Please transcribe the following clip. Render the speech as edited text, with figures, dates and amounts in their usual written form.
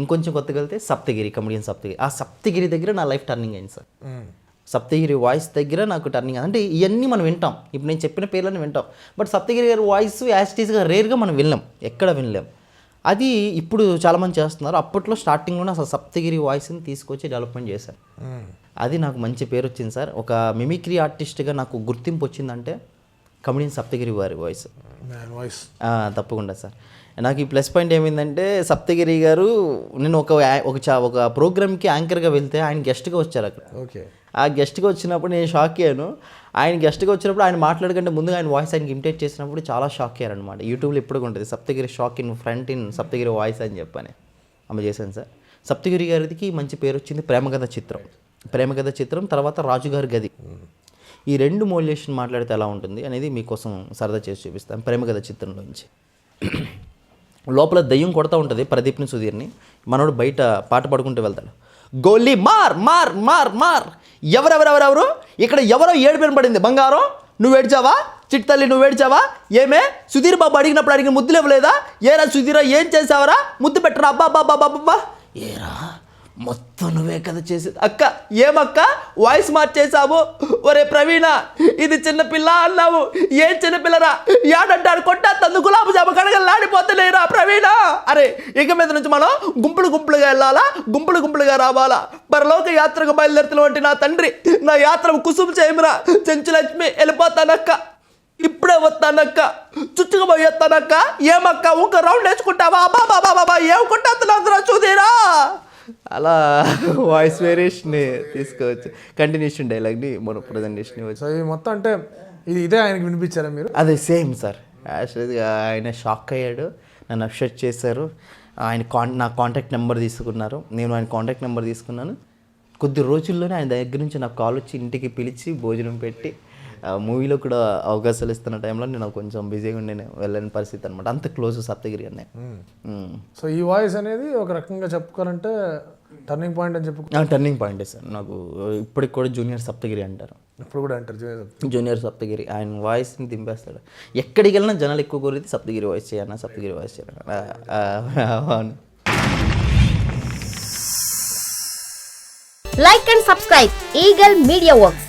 ఇంకొంచెం కొత్తగా వెళ్తే సప్తగిరి, కమెడియన్ సప్తగిరి. ఆ సప్తగిరి దగ్గర నా లైఫ్ టర్నింగ్ అయింది సార్. సప్తగిరి వాయిస్ దగ్గర నాకు టర్నింగ్. అంటే ఇవన్నీ మనం వింటాం, ఇప్పుడు నేను చెప్పిన పేర్లను వింటాం, బట్ సప్తగిరి గారి వాయిస్ యాస్టీస్గా రేర్గా మనం వినలేం, ఎక్కడ వినలేం. అది ఇప్పుడు చాలామంది చేస్తున్నారు. అప్పట్లో స్టార్టింగ్లోనే అసలు సప్తగిరి వాయిస్ని తీసుకొచ్చి డెవలప్మెంట్ చేశారు. అది నాకు మంచి పేరు వచ్చింది సార్. ఒక మిమిక్రీ ఆర్టిస్ట్గా నాకు గుర్తింపు వచ్చిందంటే కమెడియన్ సప్తగిరి వారి వాయిస్. తప్పకుండా సార్. నాకు ఈ ప్లస్ పాయింట్ ఏమైందంటే సప్తగిరి గారు, నేను ఒక ప్రోగ్రామ్కి యాంకర్గా వెళ్తే ఆయన గెస్ట్గా వచ్చారు అక్కడ. ఓకే. ఆ గెస్ట్గా వచ్చినప్పుడు నేను షాక్ అయ్యాను. ఆయన గెస్ట్గా వచ్చినప్పుడు ఆయన మాట్లాడకంటే ముందుగా ఆయన వాయిస్ ఆయనకి ఇమిటేట్ చేసినప్పుడు చాలా షాక్ అయ్యారనమాట. యూట్యూబ్లో ఇప్పుడు ఉంటుంది Saptagiri shock in front in Saptagiri voice అని చెప్పని ఆమె చేశాను సార్. సప్తగిరి గారికి మంచి పేరు వచ్చింది ప్రేమకథ చిత్రం, తర్వాత రాజుగారి గది. ఈ 2 మోడ్యులేషన్ మాట్లాడితే ఎలా ఉంటుంది అనేది మీకోసం సరదా చేసి చూపిస్తాను. ప్రేమకథ చిత్రంలోంచి లోపల దయ్యం కొడతా ఉంటుంది ప్రదీప్ని, సుధీర్ని. మనోడు బయట పాట పాడుకుంటూ వెళ్తాడు. గోలీ మార్ మార్ మార్ మార్, ఎవరెవరెవరెవరు ఇక్కడ, ఎవరో ఏడుపు పడింది, బంగారం నువ్వు ఏడ్చావా, చిట్టి తల్లి నువ్వు ఏడ్చావా, ఏమే సుధీర్ బాబు అడిగినప్పుడు అడిగిన ముద్దులు ఇవ్వలేదా, ఏరా సుధీరా ఏం చేసావరా, ముద్దు పెట్టరా, అబ్బా బాబా బాబా, ఏరా మొత్తం నువ్వే కదా చేసేది. అక్క ఏమక్క వాయిస్ మార్చేసావు, ఒరే ప్రవీణ ఇది చిన్నపిల్ల అన్నావు, ఏం చిన్నపిల్లరా, యాడంటారు కొట్టా తందు గులాబు జామ కడగలాడిపోతలేరా ప్రవీణ. అరే ఇక మీద నుంచి మనం గుంపులుగా వెళ్ళాలా, గుంపులుగా రావాలా, పరలోక యాత్రకు బయలుదేరుతున్న వంటి నా తండ్రి నా యాత్ర కుసుమ చేయమురా, చెంచులక్ష్మి వెళ్ళిపోతానక్క, ఇప్పుడే వస్తానక్క, చుచ్చుకుపోయేస్తానక్క, ఏమక్క ఒక రౌండ్ వేసుకుంటావా, బాబా బాబా ఏం కొట్టేస్తున్నా చూదేరా. అలా వాయిస్ వేరియేషన్ తీసుకోవచ్చు. కంటిన్యూషన్ డైలాగ్ని మన ప్రజెంటేషన్ ఇవ్వచ్చు. మొత్తం అంటే ఇదే ఆయనకి వినిపించారా మీరు? అదే సేమ్ సార్. యాక్చువల్గా ఆయన షాక్ అయ్యాడు, నన్ను అప్సెట్ చేశారు. ఆయన నా కాంటాక్ట్ నెంబర్ తీసుకున్నారు, నేను ఆయన కాంటాక్ట్ నెంబర్ తీసుకున్నాను. కొద్ది రోజుల్లోనే ఆయన దగ్గర నుంచి నాకు కాల్ వచ్చి ఇంటికి పిలిచి భోజనం పెట్టి మూవీలో కూడా అవకాశాలు ఇస్తున్న టైంలో నేను కొంచెం బిజీగా ఉండి వెళ్ళని పరిస్థితి అనమాట. అంత క్లోజ్ సప్తగిరి అన్నయ్య. సో ఈ వాయిస్ అనేది ఒక రకంగా చెప్పుకోవాలంటే టర్నింగ్ పాయింట్ అని టర్నింగ్ పాయింటే సార్. నాకు ఇప్పటికి కూడా జూనియర్ సప్తగిరి అంటారు. ఇప్పుడు కూడా అంటారు జూనియర్ సప్తగిరి. ఆయన వాయిస్ని దింపేస్తాడు. ఎక్కడికి వెళ్ళినా జనాలు ఎక్కువ కోరేది సప్తగిరి వాయిస్ చేయన్నా, సప్తగిరి వాయిస్ చేయన్నా. Like and subscribe Eagle Media Works.